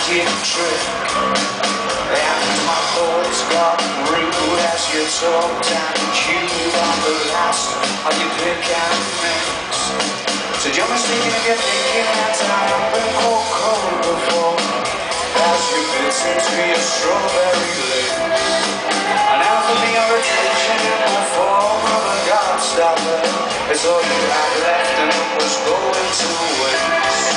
magic trick. And my thoughts got rude as you talked and chewed on the last of your pick and mix. So you're mistaken if you're thinking that I have been cold before, as you bit into your strawberry lips. And now for me your attention in the form of a gobstopper, it's all you had left and it was going to waste.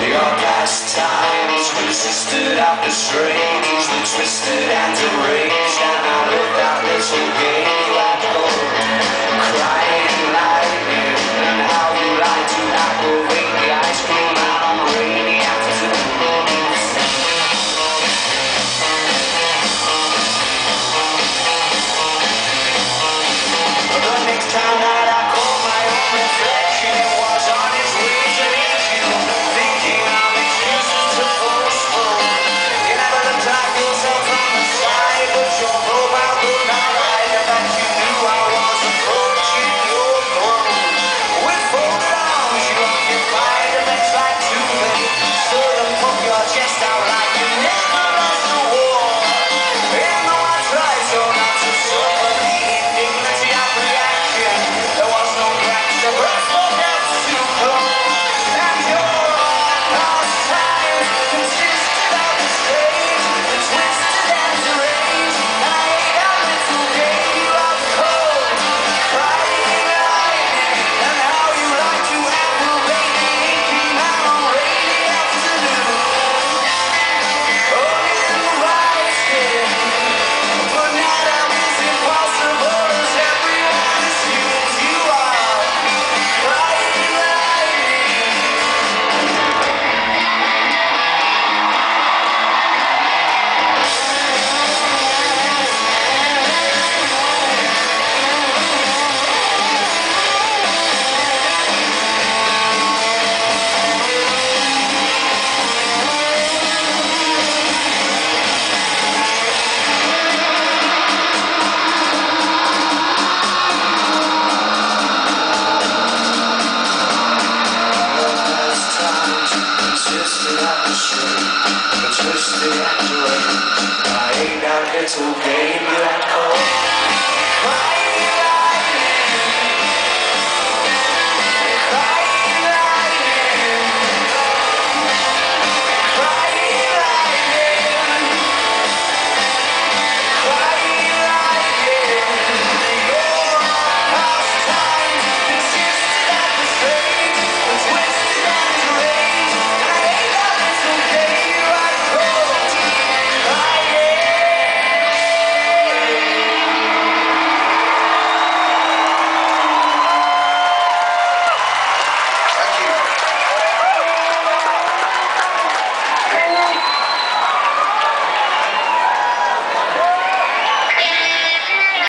Your pastimes consisted of the strange, the twisted and deranged, and I lived that little game you had gone, crying lightning, and how you like to aggravate the ice cream out on rainy afternoons. But the next time that I caught my own reflection, it was on its way to meet you, thinking of excuses to postpone. You never looked like yourself from the side, but your profile could not hide the fact you knew I was approaching your throne. With folded arms you occupied a bench like two men, stood and put your chest out like you never lost a war. And though I tried so not to suffer the indignity of reaction, there was no cracks to breath for death to come. And your pastimes consisted of the strange, the twisted and deranged, and I ate that little game you have called crying lightning, and how you like to aggravate the inky man on rainy afternoon. Oh, you white skin, but now that is impossible, as everyone assumes you are crying lightning. Consisted of the strange, the twisted and deranged. I ain't that little game you had called